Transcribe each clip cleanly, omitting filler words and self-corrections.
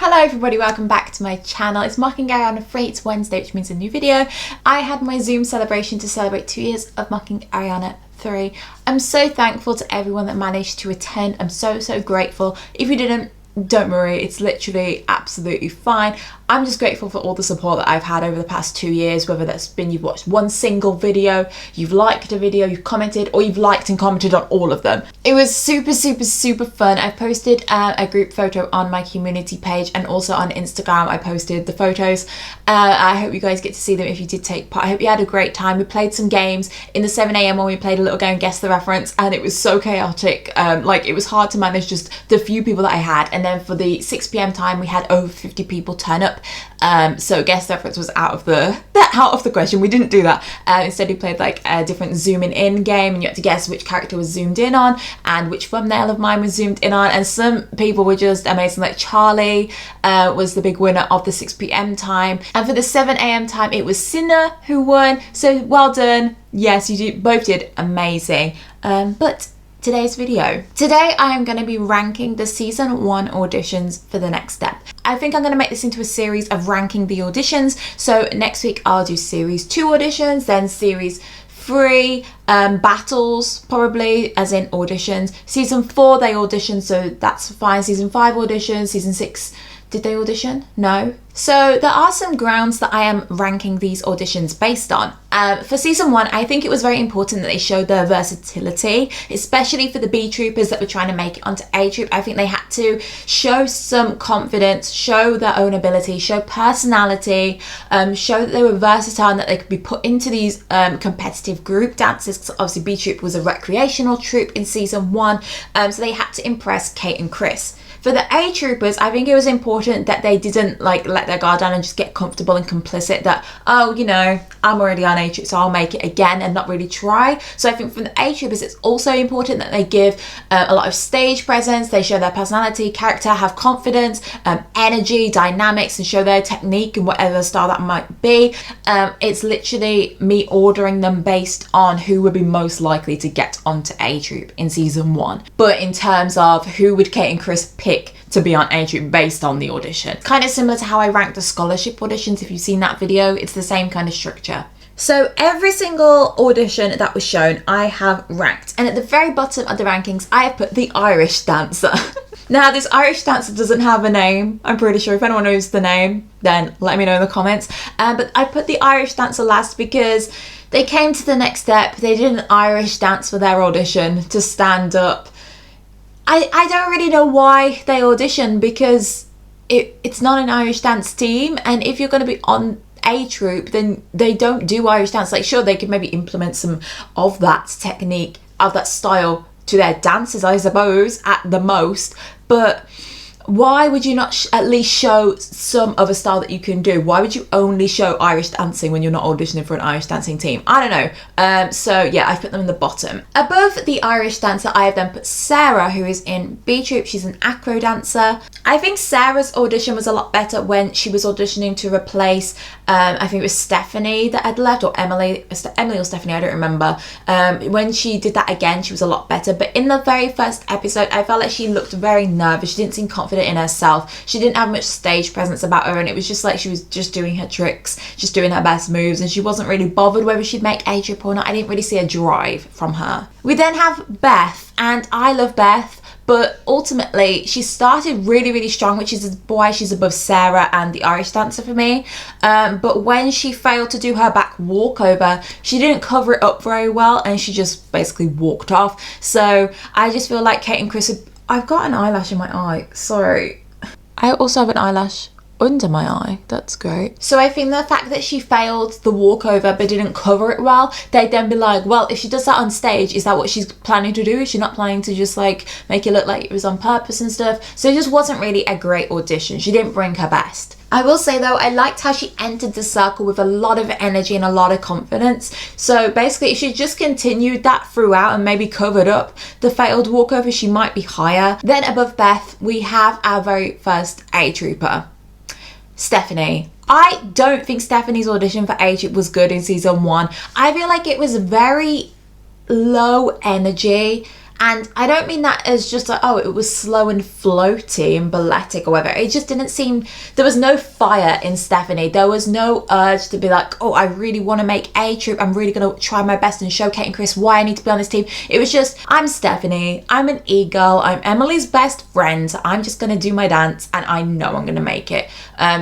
Hello everybody, welcome back to my channel. It's Mocking Ariana 3, it's Wednesday, which means a new video. I had my Zoom celebration to celebrate 2 years of Mocking Ariana 3. I'm so thankful to everyone that managed to attend. I'm so grateful. If you didn't, don't worry, it's literally absolutely fine. I'm just grateful for all the support that I've had over the past 2 years, whether that's been you've watched one single video, you've liked a video, you've commented, or you've liked and commented on all of them. It was super fun. I posted a group photo on my community page, and also on Instagram I posted the photos. I hope you guys get to see them if you did take part. I hope you had a great time. We played some games in the 7 a.m. when we played a little game, Guess the Reference, and it was so chaotic. Like, it was hard to manage just the few people that I had, and then for the 6 p.m. time we had over 50 people turn up. So Guess the Reference was out of the question. We didn't do that. Instead we played like a different zooming in game, and you had to guess which character was zoomed in on and which thumbnail of mine was zoomed in on, and some people were just amazing. Like Charlie was the big winner of the 6 p.m. time, and for the 7 a.m. time it was Sinner who won, so well done. Yes, both did amazing. But today's video. Today I am going to be ranking the season 1 auditions for the next step. I think I'm going to make this into a series of ranking the auditions. So next week I'll do series 2 auditions, then series 3 battles, probably, as in auditions. Season 4 they auditioned, so that's fine. Season 5 auditions. Season 6, did they audition? No. So there are some grounds that I am ranking these auditions based on. For season 1, I think it was very important that they showed their versatility, especially for the B troopers that were trying to make it onto A Troupe. I think they had to show some confidence, show their own ability, show personality, show that they were versatile and that they could be put into these competitive group dances. Because obviously B Troupe was a recreational troupe in season 1, so they had to impress Kate and Chris. For the A troopers, I think it was important that they didn't like let their guard down and just get comfortable and complicit that, oh, you know, I'm already on A Troupe, so I'll make it again, and not really try. So I think for the A troopers, it's also important that they give a lot of stage presence, they show their personality, character, have confidence, energy, dynamics, and show their technique in whatever style that might be. It's literally me ordering them based on who would be most likely to get onto A Troupe in season 1. But in terms of who would Kate and Chris pick to be on A Troupe based on the audition. Kind of similar to how I ranked the scholarship auditions. If you've seen that video, it's the same kind of structure. So every single audition that was shown, I have ranked. And at the very bottom of the rankings, I have put the Irish dancer. Now, this Irish dancer doesn't have a name, I'm pretty sure. If anyone knows the name, then let me know in the comments. But I put the Irish dancer last because they came to the next step. They did an Irish dance for their audition to stand up. I don't really know why they auditioned, because it's not an Irish dance team, and if you're going to be on A Troupe, then they don't do Irish dance. Like, sure, they could maybe implement some of that technique, of that style to their dances, I suppose, at the most, but why would you not at least show some other style that you can do? Why would you only show Irish dancing when you're not auditioning for an Irish dancing team? I don't know. So yeah, I've put them in the bottom. Above the Irish dancer, I have then put Sarah, who is in B Troupe. She's an acro dancer. I think Sarah's audition was a lot better when she was auditioning to replace, I think it was Stephanie that had left, or Emily or Stephanie, I don't remember. When she did that again, she was a lot better. But in the very first episode, I felt like she looked very nervous. She didn't seem confident in herself. She didn't have much stage presence about her, and it was just like she was just doing her tricks, just doing her best moves, and she wasn't really bothered whether she'd make A Troupe or not. I didn't really see a drive from her. We then have Beth, and I love Beth, but ultimately she started really strong, which is why she's above Sarah and the Irish dancer for me. But when she failed to do her back walkover, she didn't cover it up very well, and she just basically walked off. So I just feel like Kate and Chris I've got an eyelash in my eye, sorry. I also have an eyelash under my eye, that's great. So I think the fact that she failed the walkover but didn't cover it well, they'd then be like, well, if she does that on stage, is that what she's planning to do? Is she not planning to just like make it look like it was on purpose and stuff? So it just wasn't really a great audition. She didn't bring her best. I will say though, I liked how she entered the circle with a lot of energy and a lot of confidence. So basically, if she just continued that throughout and maybe covered up the failed walkover, she might be higher. Then above Beth, we have our very first A Trooper, Stephanie. I don't think Stephanie's audition for A Troupe was good in season 1. I feel like it was very low energy And I don't mean that as just like, oh, it was slow and floaty and balletic or whatever. It just didn't seem, there was no fire in Stephanie. There was no urge to be like, oh, I really want to make A Troupe. I'm really going to try my best and show Kate and Chris why I need to be on this team. It was just, I'm Stephanie, I'm an e-girl, I'm Emily's best friend. I'm just going to do my dance and I know I'm going to make it.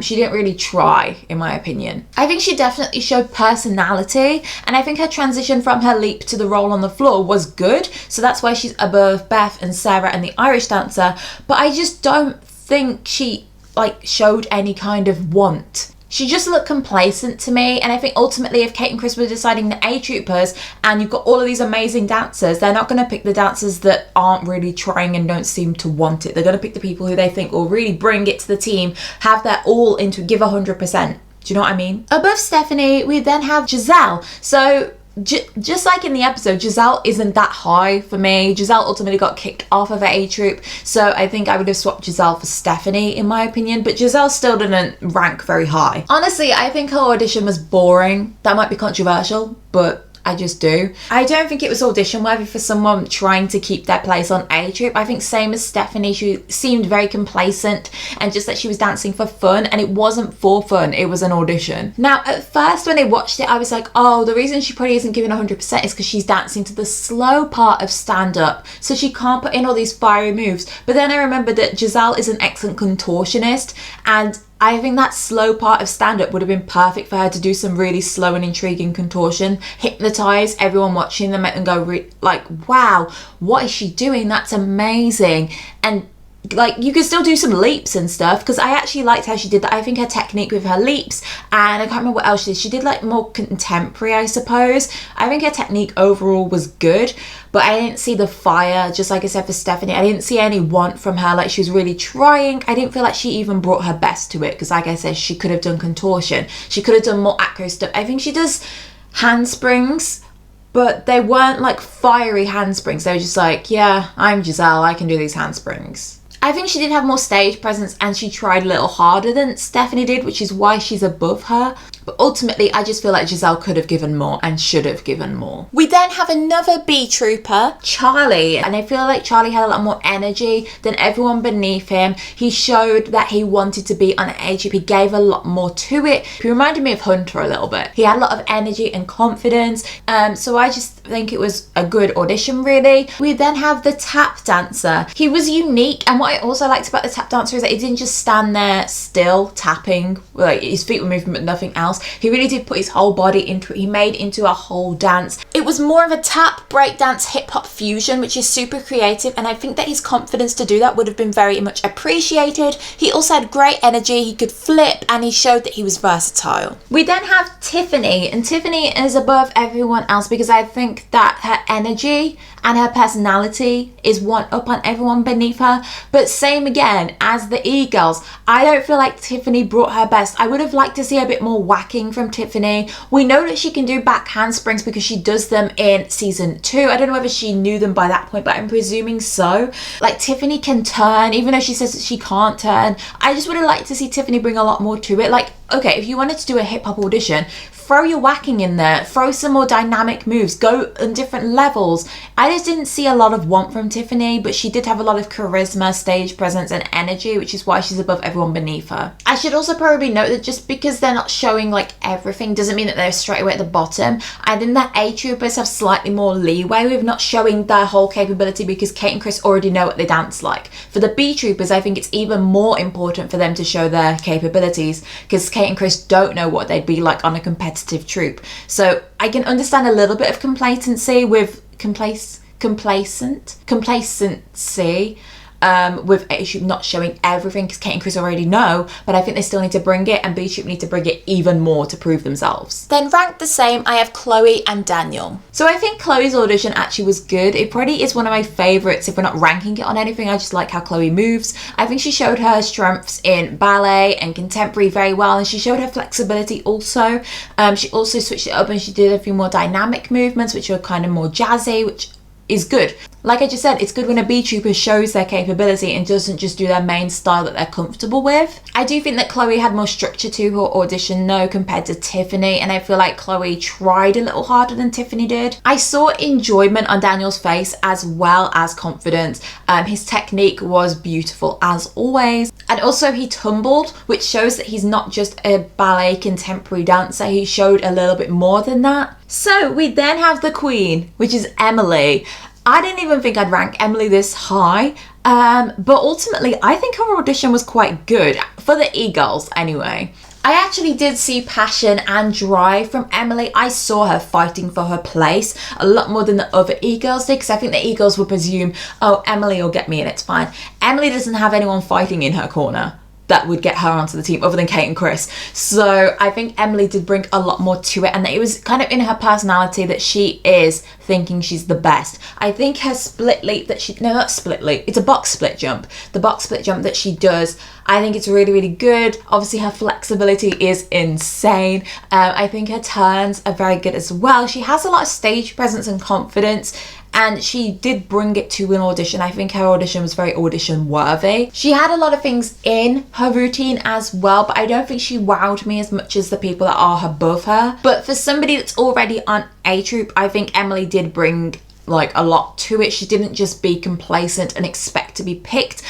She didn't really try, in my opinion. I think she definitely showed personality, and I think her transition from her leap to the role on the floor was good. So that's why she's above Beth and Sarah and the Irish dancer. But I just don't think she like showed any kind of want. She just looked complacent to me, and I think ultimately if Kate and Chris were deciding the A Troopers and you've got all of these amazing dancers, they're not going to pick the dancers that aren't really trying and don't seem to want it. They're going to pick the people who they think will really bring it to the team, have their all into, give 100%. Do you know what I mean? Above Stephanie, we then have Giselle. So just like in the episode, Giselle isn't that high for me. Giselle ultimately got kicked off of A Troupe, so I think I would have swapped Giselle for Stephanie in my opinion, but Giselle still didn't rank very high. Honestly, I think her audition was boring. That might be controversial, but I just do. I don't think it was audition worthy for someone trying to keep their place on A Troupe. I think same as Stephanie, she seemed very complacent and just that she was dancing for fun, and it wasn't for fun, it was an audition. Now at first when I watched it I was like, oh, the reason she probably isn't giving 100% is because she's dancing to the slow part of stand up, so she can't put in all these fiery moves. But then I remembered that Giselle is an excellent contortionist, and I think that slow part of stand-up would have been perfect for her to do some really slow and intriguing contortion, hypnotise everyone watching them, make them go like, wow, what is she doing? That's amazing. And like you could still do some leaps and stuff, because I actually liked how she did that. I think her technique with her leaps, and I can't remember what else she did. She did like more contemporary, I suppose. I think her technique overall was good, but I didn't see the fire, just like I said for Stephanie. I didn't see any want from her, like she was really trying. I didn't feel like she even brought her best to it, because like I said, she could have done contortion. She could have done more acro stuff. I think she does handsprings, but they weren't like fiery handsprings. They were just like, yeah, I'm Giselle, I can do these handsprings. I think she did have more stage presence and she tried a little harder than Stephanie did, which is why she's above her. But ultimately, I just feel like Giselle could have given more and should have given more. We then have another B Trooper, Charlie. And I feel like Charlie had a lot more energy than everyone beneath him. He showed that he wanted to be on an A Troupe. He gave a lot more to it. He reminded me of Hunter a little bit. He had a lot of energy and confidence. So I just think it was a good audition, really. We then have the tap dancer. He was unique. And what I also liked about the tap dancer is that he didn't just stand there still tapping. Like his feet were moving, but nothing else. He really did put his whole body into it. He made into a whole dance. It was more of a tap, breakdance, hip-hop fusion, which is super creative, and I think that his confidence to do that would have been very much appreciated. He also had great energy, he could flip, and he showed that he was versatile. We then have Tiffany, and Tiffany is above everyone else because I think that her energy and her personality is one up on everyone beneath her. But same again as the E-girls, I don't feel like Tiffany brought her best. I would have liked to see a bit more whacking from Tiffany. We know that she can do back handsprings because she does them in season 2. I don't know whether she knew them by that point, but I'm presuming so. Like Tiffany can turn, even though she says that she can't turn. I just would have liked to see Tiffany bring a lot more to it. Like, okay, if you wanted to do a hip hop audition, throw your whacking in there, throw some more dynamic moves, go on different levels. I just didn't see a lot of want from Tiffany, but she did have a lot of charisma, stage presence and energy, which is why she's above everyone beneath her. I should also probably note that just because they're not showing like everything doesn't mean that they're straight away at the bottom. I think that A Troopers have slightly more leeway with not showing their whole capability because Kate and Chris already know what they dance like. For the B Troopers, I think it's even more important for them to show their capabilities because Kate and Chris don't know what they'd be like on a competitive troupe. So I can understand a little bit of complacency with complacency with A Troupe not showing everything because Kate and Chris already know, but I think they still need to bring it, and B Troupe need to bring it even more to prove themselves. Then ranked the same, I have Chloe and Daniel. So I think Chloe's audition actually was good. It probably is one of my favourites if we're not ranking it on anything. I just like how Chloe moves. I think she showed her strengths in ballet and contemporary very well, and she showed her flexibility also. She also switched it up and she did a few more dynamic movements which are kind of more jazzy, which is good. Like I just said, it's good when a Beetrooper shows their capability and doesn't just do their main style that they're comfortable with. I do think that Chloe had more structure to her audition though compared to Tiffany, and I feel like Chloe tried a little harder than Tiffany did. I saw enjoyment on Daniel's face as well as confidence. His technique was beautiful as always, and also he tumbled, which shows that he's not just a ballet contemporary dancer. He showed a little bit more than that. So we then have the queen, which is Emily. I didn't even think I'd rank Emily this high, but ultimately I think her audition was quite good, for the e-girls anyway. I actually did see passion and drive from Emily. I saw her fighting for her place a lot more than the other e-girls did, because I think the e-girls would presume, oh, Emily will get me and it's fine. Emily doesn't have anyone fighting in her corner that would get her onto the team other than Kate and Chris. So I think Emily did bring a lot more to it, and it was kind of in her personality that she is thinking she's the best. I think her split leap that she, no, not split leap, it's a box split jump. The box split jump that she does, I think it's really, really good. Obviously her flexibility is insane. I think her turns are very good as well. She has a lot of stage presence and confidence, and she did bring it to an audition. I think her audition was very audition worthy. She had a lot of things in her routine as well, but I don't think she wowed me as much as the people that are above her. But for somebody that's already on A Troupe, I think Emily did bring like a lot to it. She didn't just be complacent and expect to be picked.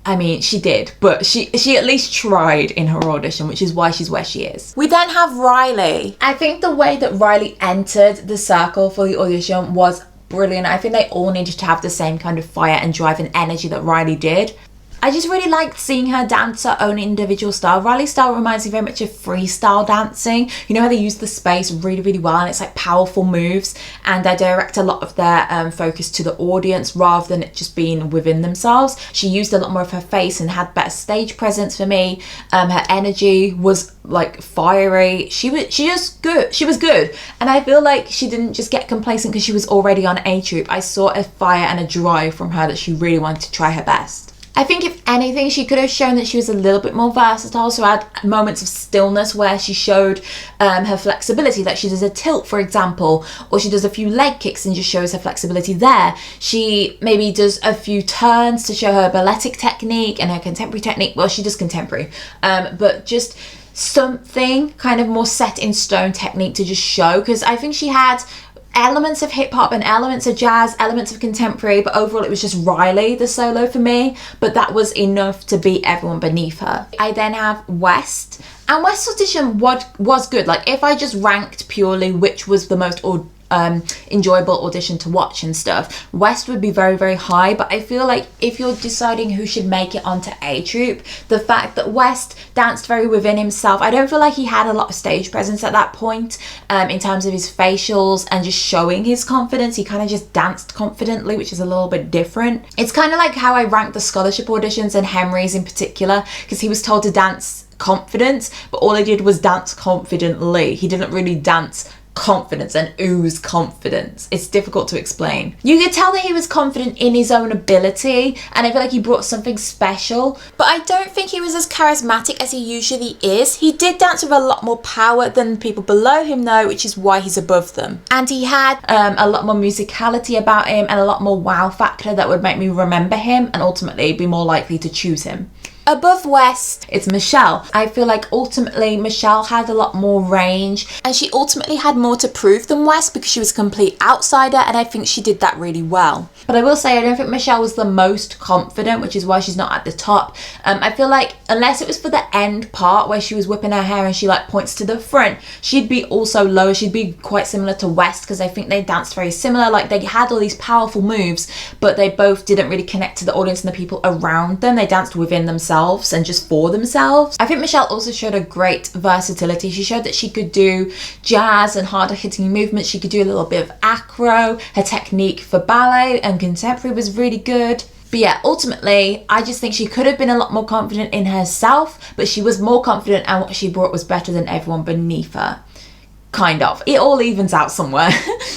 I mean, she did, but she at least tried in her audition, which is why she's where she is. We then have Riley. I think the way that Riley entered the circle for the audition was brilliant. I think they all needed to have the same kind of fire and drive and energy that Riley did. I just really liked seeing her dance her own individual style. Riley's style reminds me very much of freestyle dancing. You know how they use the space really, really well, and it's like powerful moves, and they direct a lot of their focus to the audience rather than it just being within themselves. She used a lot more of her face and had better stage presence for me. Her energy was like fiery. She was just good. She was good, and I feel like she didn't just get complacent because she was already on A Troupe. I saw a fire and a drive from her that she really wanted to try her best. I think if anything, she could have shown that she was a little bit more versatile, so had moments of stillness where she showed her flexibility, that she does a tilt, for example, or she does a few leg kicks and just shows her flexibility there. She maybe does a few turns to show her balletic technique and her contemporary technique. Well, she does contemporary, but just something kind of more set in stone technique to just show, because I think she had elements of hip hop and elements of jazz, elements of contemporary, but overall it was just Riley, the solo for me, but that was enough to beat everyone beneath her. I then have West, and West's audition was good. Like, if I just ranked purely which was the most enjoyable audition to watch and stuff, West would be very, very high. But I feel like if you're deciding who should make it onto A Troupe, the fact that West danced very within himself, I don't feel like he had a lot of stage presence at that point in terms of his facials and just showing his confidence. He kind of just danced confidently, which is a little bit different. It's kind of like how I ranked the scholarship auditions and Henry's in particular, because he was told to dance confidence, but all he did was dance confidently. He didn't really dance confidence and ooze confidence. It's difficult to explain. You could tell that he was confident in his own ability, and I feel like he brought something special, but I don't think he was as charismatic as he usually is. He did dance with a lot more power than people below him though, which is why he's above them. And he had a lot more musicality about him and a lot more wow factor that would make me remember him and ultimately be more likely to choose him. Above West, it's Michelle. I feel like ultimately Michelle had a lot more range, and she ultimately had more to prove than West because she was a complete outsider, and I think she did that really well. But I will say I don't think Michelle was the most confident, which is why she's not at the top. I feel like unless it was for the end part where she was whipping her hair and she like points to the front, she'd be also lower. She'd be quite similar to West because I think they danced very similar. Like, they had all these powerful moves, but they both didn't really connect to the audience and the people around them. They danced within themselves and just for themselves. I think Michelle also showed a great versatility. She showed that she could do jazz and harder hitting movements. She could do a little bit of acro. Her technique for ballet and contemporary was really good. But yeah, ultimately, I just think she could have been a lot more confident in herself, but she was more confident, and what she brought was better than everyone beneath her. kind of. It all evens out somewhere.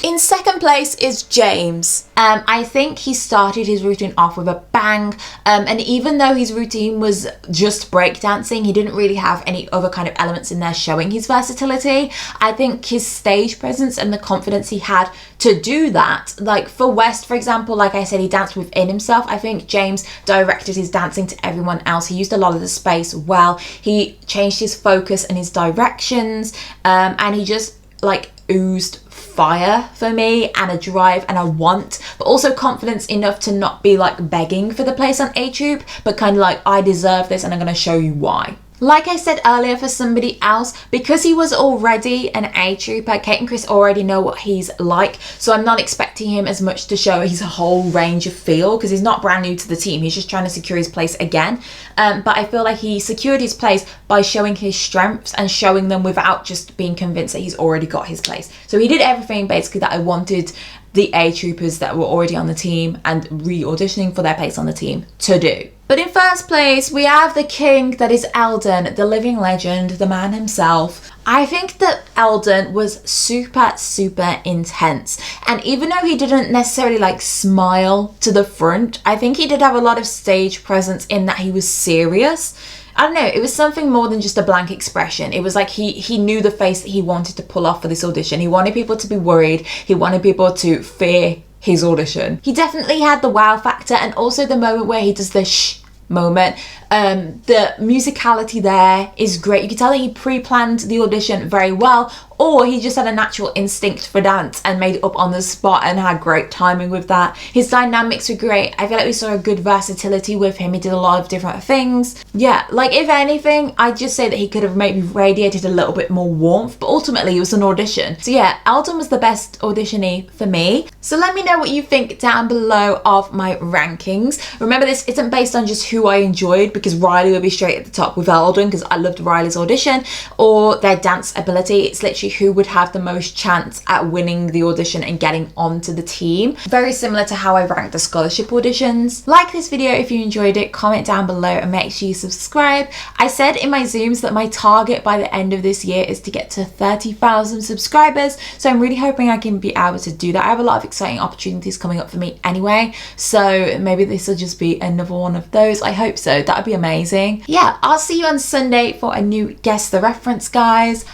In second place is James. I think he started his routine off with a bang, and even though his routine was just breakdancing, he didn't really have any other kind of elements in there showing his versatility. I think his stage presence and the confidence he had to do that, like for West, for example, like I said, he danced within himself. I think James directed his dancing to everyone else. He used a lot of the space well. He changed his focus and his directions, and he just like oozed fire for me, and a drive and a want, but also confidence enough to not be like begging for the place on A Troupe, but kind of like, I deserve this and I'm going to show you why. Like I said earlier, for somebody else, because he was already an A Trouper, Kate and Chris already know what he's like, so I'm not expecting him as much to show his whole range of feel, because he's not brand new to the team, he's just trying to secure his place again. But I feel like he secured his place by showing his strengths and showing them without just being convinced that he's already got his place. So he did everything basically that I wanted the A Troopers that were already on the team and re-auditioning for their place on the team to do. But in first place, we have the king that is Eldon, the living legend, the man himself. I think that Eldon was super, super intense. And even though he didn't necessarily like smile to the front, I think he did have a lot of stage presence in that he was serious. I don't know, it was something more than just a blank expression. It was like he knew the face that he wanted to pull off for this audition. He wanted people to be worried. He wanted people to fear his audition. He definitely had the wow factor, and also the moment where he does the shh moment. The musicality there is great. You can tell that he pre-planned the audition very well, or he just had a natural instinct for dance and made it up on the spot and had great timing with that. His dynamics were great. I feel like we saw a good versatility with him. He did a lot of different things. Yeah, like if anything, I'd just say that he could have maybe radiated a little bit more warmth, but ultimately it was an audition. So yeah, Eldon was the best auditionee for me. So let me know what you think down below of my rankings. Remember, this isn't based on just who I enjoyed, because Riley will be straight at the top with Eldon because I loved Riley's audition, or their dance ability. It's literally who would have the most chance at winning the audition and getting onto the team. Very similar to how I ranked the scholarship auditions. Like this video if you enjoyed it, comment down below and make sure you subscribe. I said in my Zooms that my target by the end of this year is to get to 30,000 subscribers, so I'm really hoping I can be able to do that. I have a lot of exciting opportunities coming up for me anyway, so maybe this will just be another one of those. I hope so. That would be amazing. Yeah, I'll see you on Sunday for a new Guess the Reference, guys.